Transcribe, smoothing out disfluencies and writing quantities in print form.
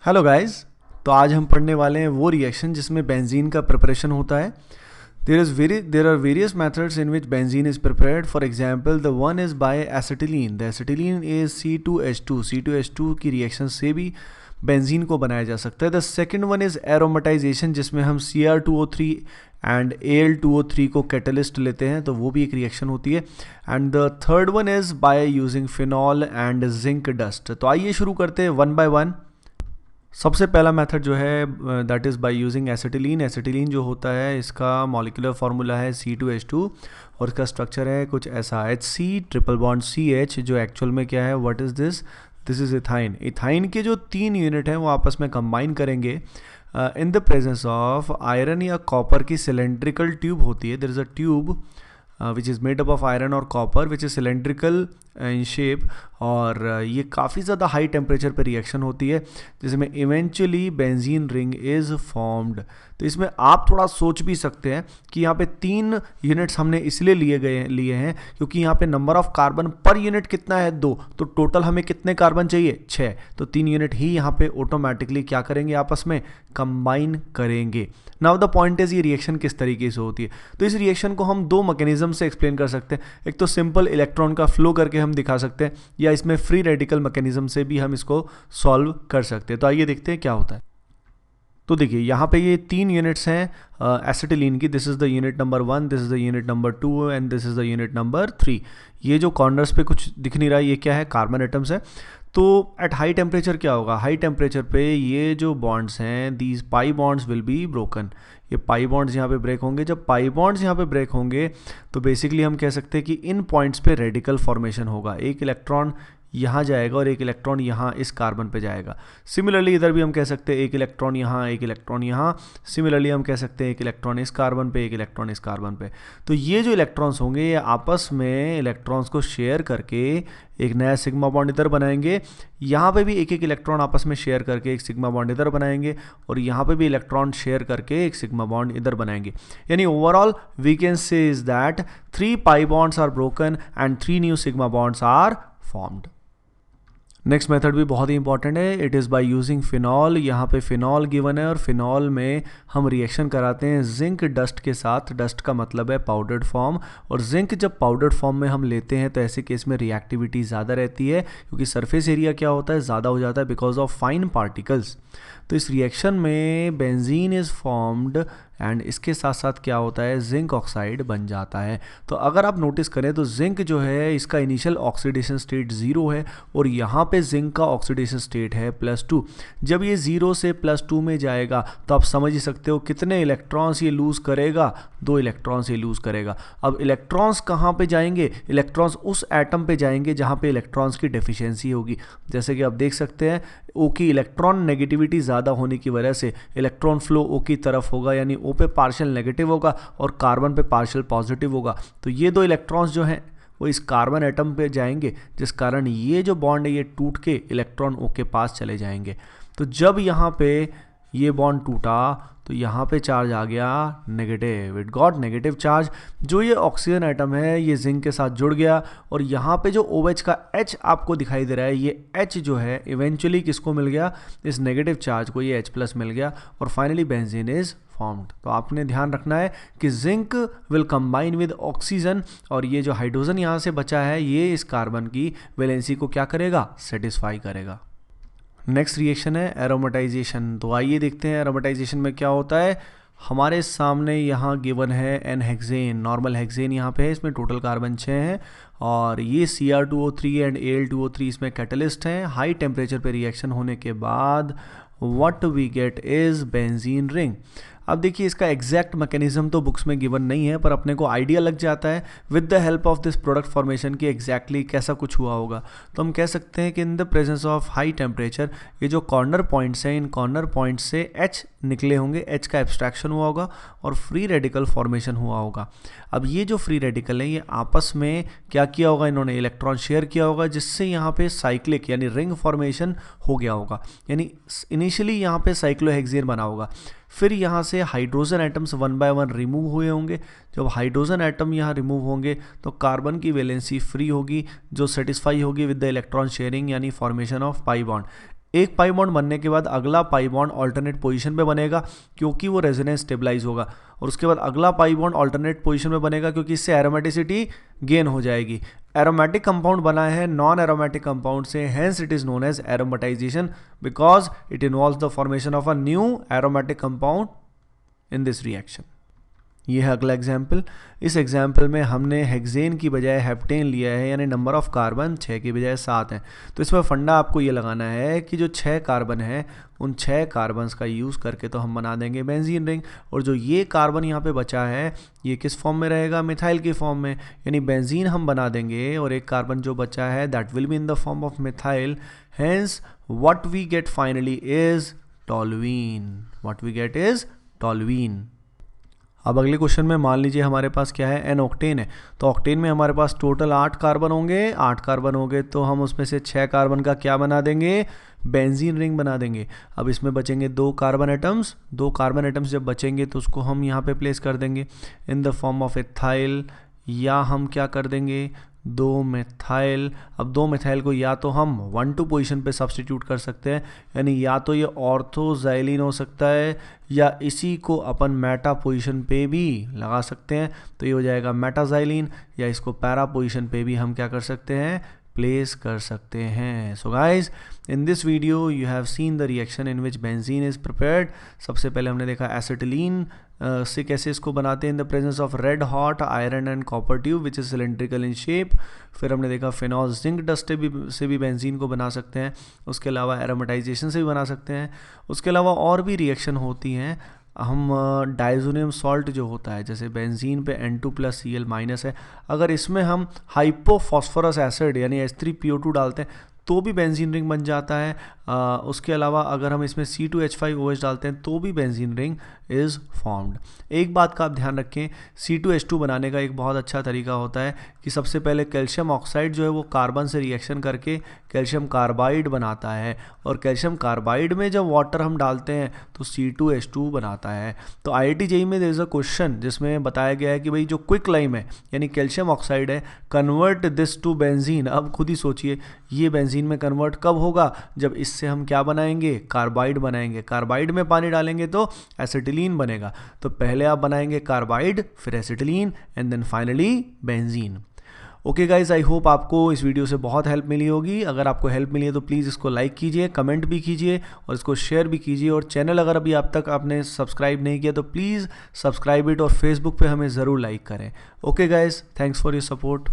Hello guys. तो आज हम पढ़ने वाले हैं वो रिएक्शन जिसमें बेंजीन का प्रिपरेशन होता है। There are various methods in which benzene is prepared. For example the one is by acetylene. The acetylene is C2H2। C2H2 की रिएक्शन से भी बेंजीन को बनाया जा सकता है। The second one is aromatisation, जिसमें हम Cr2O3 एंड Al2O3 को कैटलिस्ट लेते हैं, तो वो भी एक रिएक्शन होती है। And the third one is bye using phenol and zinc dust. तो आइए शुरू करते हैं वन बाय वन। सबसे पहला मेथड जो है that is by using acetylene. Acetylene जो होता है इसका मॉलिक्यूलर फार्मूला है C2H2 और इसका स्ट्रक्चर है कुछ ऐसा HC ट्रिपल बॉन्ड CH, जो एक्चुअल में क्या है, what is this is ethyne. Ethyne के जो 3 यूनिट हैं वो आपस में कंबाइन करेंगे in the presence of iron या कॉपर की सिलेंड्रिकल ट्यूब होती है। There is a tube which is made up of iron और copper which is cylindrical in shape, और ये काफ़ी ज़्यादा हाई टेम्परेचर पे रिएक्शन होती है जिसमें eventually benzene ring is formed. तो इसमें आप थोड़ा सोच भी सकते हैं कि यहाँ पे 3 यूनिट्स हमने इसलिए लिए हैं क्योंकि यहाँ पे number of carbon per unit कितना है, 2। तो टोटल हमें कितने कार्बन चाहिए, 6। तो 3 यूनिट ही यहाँ पे ऑटोमेटिकली क्या करेंगे, आपस में कंबाइन करेंगे। नाउ द पॉइंट इज ये रिएक्शन किस तरीके से होती है। तो इस रिएक्शन को हम 2 मैकेनिज्म से एक्सप्लेन कर सकते हैं। एक तो सिंपल इलेक्ट्रॉन का फ्लो करके हम दिखा सकते हैं, या इसमें फ्री रेडिकल मैकेनिज्म से भी हम इसको सॉल्व कर सकते हैं। तो आइए देखते हैं क्या होता है। तो देखिए यहाँ पे ये 3 यूनिट्स हैं एसिटिलीन की। This is the unit number 1, this is the unit number 2 and this is the unit number 3। ये जो कॉर्नर्स पे कुछ दिख नहीं रहा है, ये क्या है, कार्बन एटम्स है। तो एट हाई टेम्परेचर क्या होगा, हाई टेम्परेचर पे ये जो बॉन्ड्स हैं, these pi bonds will be broken. ये पाई बॉन्ड्स यहाँ पे ब्रेक होंगे। जब पाई बॉन्ड्स यहाँ पे ब्रेक होंगे तो बेसिकली हम कह सकते हैं कि इन पॉइंट्स पे रेडिकल फॉर्मेशन होगा। एक इलेक्ट्रॉन यहाँ जाएगा और एक इलेक्ट्रॉन यहाँ इस कार्बन पे जाएगा। सिमिलरली इधर भी हम कह सकते हैं एक इलेक्ट्रॉन यहाँ, एक इलेक्ट्रॉन यहाँ। सिमिलरली हम कह सकते हैं एक इलेक्ट्रॉन इस कार्बन पे, एक इलेक्ट्रॉन इस कार्बन पे। तो ये जो इलेक्ट्रॉन्स होंगे ये आपस में इलेक्ट्रॉन्स को शेयर करके एक नया सिग्मा बॉन्ड इधर बनाएंगे। यहाँ पे भी एक एक इलेक्ट्रॉन आपस में शेयर करके एक सिग्मा बॉन्ड इधर बनाएंगे, और यहाँ पे भी इलेक्ट्रॉन शेयर करके एक सिग्मा बॉन्ड इधर बनाएंगे। यानी overall we can say is that 3 pi bonds are broken and 3 new sigma bonds are formed. Next method भी बहुत ही इंपॉर्टेंट है। It is by using phenol. यहाँ पे फिनॉल गिवन है और फिनॉल में हम रिएक्शन कराते हैं जिंक डस्ट के साथ। डस्ट का मतलब है पाउडर्ड फॉर्म, और जिंक जब पाउडर्ड फॉर्म में हम लेते हैं तो ऐसे केस में रिएक्टिविटी ज़्यादा रहती है क्योंकि सरफेस एरिया क्या होता है, ज़्यादा हो जाता है बिकॉज ऑफ फाइन पार्टिकल्स। तो इस रिएक्शन में बेंजीन इज़ फॉर्म्ड एंड इसके साथ साथ क्या होता है, जिंक ऑक्साइड बन जाता है। तो अगर आप नोटिस करें तो जिंक जो है इसका इनिशियल ऑक्सीडेशन स्टेट 0 है, और यहाँ पे जिंक का ऑक्सीडेशन स्टेट है +2। जब ये 0 से +2 में जाएगा तो आप समझ ही सकते हो कितने इलेक्ट्रॉन्स ये लूज़ करेगा, 2 इलेक्ट्रॉन्स ये लूज़ करेगा। अब इलेक्ट्रॉन्स कहाँ पे जाएंगे, इलेक्ट्रॉन्स उस एटम पे जाएंगे जहाँ पे इलेक्ट्रॉन्स की डेफिशिएंसी होगी। जैसे कि आप देख सकते हैं ओ की इलेक्ट्रॉन नेगेटिविटी ज़्यादा होने की वजह से इलेक्ट्रॉन फ्लो ओ की तरफ होगा, यानी ओ पे पार्शियल नेगेटिव होगा और कार्बन पे पार्शियल पॉजिटिव होगा। तो ये 2 इलेक्ट्रॉन्स जो हैं वो इस कार्बन एटम पे जाएंगे, जिस कारण ये जो बॉन्ड है ये टूट के इलेक्ट्रॉन ओ के पास चले जाएंगे। तो जब यहाँ पे ये बॉन्ड टूटा तो यहाँ पे चार्ज आ गया negative, it got negative charge. जो ये ऑक्सीजन एटम है ये जिंक के साथ जुड़ गया, और यहाँ पे जो OH का H आपको दिखाई दे रहा है, ये H जो है इवेंचुअली किसको मिल गया, इस नेगेटिव चार्ज को ये H+ मिल गया, और फाइनली बेंजीन इज फॉर्म्ड। तो आपने ध्यान रखना है कि zinc will combine with oxygen, और ये जो हाइड्रोजन यहाँ से बचा है ये इस कार्बन की वैलेंसी को क्या करेगा, सेटिस्फाई करेगा। नेक्स्ट रिएक्शन है एरोमेटाइजेशन। तो आइए देखते हैं एरोमेटाइजेशन में क्या होता है। हमारे सामने यहाँ गिवन है N-हेक्सेन, नॉर्मल हेक्सेन यहाँ पे है, इसमें टोटल कार्बन 6 हैं, और ये Cr2O3 एंड Al2O3 इसमें कैटलिस्ट हैं। हाई टेम्परेचर पे रिएक्शन होने के बाद what we get is benzene ring. अब देखिए इसका एग्जैक्ट मैकेनिज्म तो बुक्स में गिवन नहीं है, पर अपने को आइडिया लग जाता है with the help of this product formation की एग्जैक्टली कैसा कुछ हुआ होगा। तो हम कह सकते हैं कि इन the presence of high temperature ये जो कॉर्नर पॉइंट्स हैं, इन कॉर्नर पॉइंट्स से H निकले होंगे, H का एब्स्ट्रैक्शन हुआ होगा और फ्री रेडिकल फॉर्मेशन हुआ होगा। अब ये जो फ्री रेडिकल है ये आपस में क्या किया होगा, इन्होंने इलेक्ट्रॉन शेयर किया होगा, जिससे यहाँ पे साइक्लिक यानी रिंग फॉर्मेशन हो गया होगा। यानी इनिशियली यहाँ पे साइक्लोहेक्सेन बना होगा, फिर यहाँ से हाइड्रोजन एटम्स 1 बाय 1 रिमूव हुए होंगे। जब हाइड्रोजन एटम यहाँ रिमूव होंगे तो कार्बन की वैलेंसी फ्री होगी, जो सेटिस्फाई होगी विद द इलेक्ट्रॉन शेयरिंग यानी फॉर्मेशन ऑफ पाई बॉन्ड। एक पाई बॉन्ड बनने के बाद अगला पाई बॉन्ड ऑल्टरनेट पोजीशन पे बनेगा क्योंकि वो रेजोनेंस स्टेबलाइज होगा, और उसके बाद अगला पाई बॉन्ड ऑल्टरनेट पोजीशन में बनेगा क्योंकि इससे एरोमेटिसिटी गेन हो जाएगी। एरोमेटिक कंपाउंड बना है नॉन एरोमेटिक कंपाउंड से, hence it is known as aromatisation because it involves the formation of a new aromatic compound in this reaction. ये है अगला एग्जाम्पल। इस एग्जाम्पल में हमने हेक्सेन की बजाय हेप्टेन लिया है, यानी नंबर ऑफ कार्बन 6 की बजाय 7 है। तो इसमें फंडा आपको ये लगाना है कि जो 6 कार्बन है उन 6 कार्बन्स का यूज़ करके तो हम बना देंगे बेंजीन रिंग, और जो ये कार्बन यहाँ पे बचा है ये किस फॉर्म में रहेगा, मिथाइल के फॉर्म में, यानी बेंजीन हम बना देंगे और एक कार्बन जो बचा है that will be in the form of methyl. Hence what we get finally is toluene, what we get is toluene. अब अगले क्वेश्चन में मान लीजिए हमारे पास क्या है, एन ऑक्टेन है। तो ऑक्टेन में हमारे पास टोटल 8 कार्बन होंगे, 8 कार्बन होंगे तो हम उसमें से 6 कार्बन का क्या बना देंगे, बेंजीन रिंग बना देंगे। अब इसमें बचेंगे 2 कार्बन एटम्स, 2 कार्बन एटम्स जब बचेंगे तो उसको हम यहाँ पे प्लेस कर देंगे इन द फॉर्म ऑफ एथाइल, या हम क्या कर देंगे 2 मिथाइल। अब 2 मिथाइल को या तो हम 1-2 पोजीशन पे सब्सटीट्यूट कर सकते हैं, यानी या तो ये ऑर्थोजाइलिन हो सकता है या इसी को अपन मेटा पोजीशन पे भी लगा सकते हैं, तो ये हो जाएगा मेटाजाइलिन, या इसको पैरा पोजीशन पे भी हम क्या कर सकते हैं, प्लेस कर सकते हैं। So guys in this video you have seen the reaction in which benzene is prepared. सबसे पहले हमने देखा एसिटिलीन से कैसे इसको बनाते हैं इन the presence of red hot iron and copper tube which is cylindrical in shape. फिर हमने देखा फिनॉल जिंक डस्ट से भी बेंजीन को बना सकते हैं, उसके अलावा एरोमेटाइजेशन से भी बना सकते हैं। उसके अलावा और भी रिएक्शन होती हैं। हम डाइजोनियम सॉल्ट जो होता है, जैसे बेंजीन पे N2+Cl- है, अगर इसमें हम हाइपोफॉस्फोरस एसिड यानी H3PO2 डालते हैं तो भी बेंजीन रिंग बन जाता है। उसके अलावा अगर हम इसमें C2H5OH डालते हैं तो भी बेंजीन रिंग इज़ फॉर्म्ड। एक बात का आप ध्यान रखें, C2H2 बनाने का एक बहुत अच्छा तरीका होता है कि सबसे पहले कैल्शियम ऑक्साइड जो है वो कार्बन से रिएक्शन करके कैल्शियम कार्बाइड बनाता है, और कैल्शियम कार्बाइड में जब वाटर हम डालते हैं तो C2H2 बनाता है। तो IIT JEE में देयर इज अ क्वेश्चन जिसमें बताया गया है कि भाई जो क्विक लाइम है यानी कैल्शियम ऑक्साइड है, कन्वर्ट दिस टू बेंजीन। अब खुद ही सोचिए ये बेंजीन में कन्वर्ट कब होगा, जब इससे हम क्या बनाएंगे, कार्बाइड बनाएंगे। कार्बाइड में पानी डालेंगे तो एसिटिलीन बनेगा। तो पहले आप बनाएंगे कार्बाइड, फिर acetylene and then finally benzene. Okay guys, I hope आपको इस वीडियो से बहुत हेल्प मिली होगी। अगर आपको हेल्प मिली है तो प्लीज़ इसको लाइक कीजिए, कमेंट भी कीजिए और इसको शेयर भी कीजिए, और चैनल अगर अभी आप तक आपने सब्सक्राइब नहीं किया तो प्लीज़ सब्सक्राइब इट, और फेसबुक पे हमें ज़रूर लाइक करें। Okay guys, thanks for your support.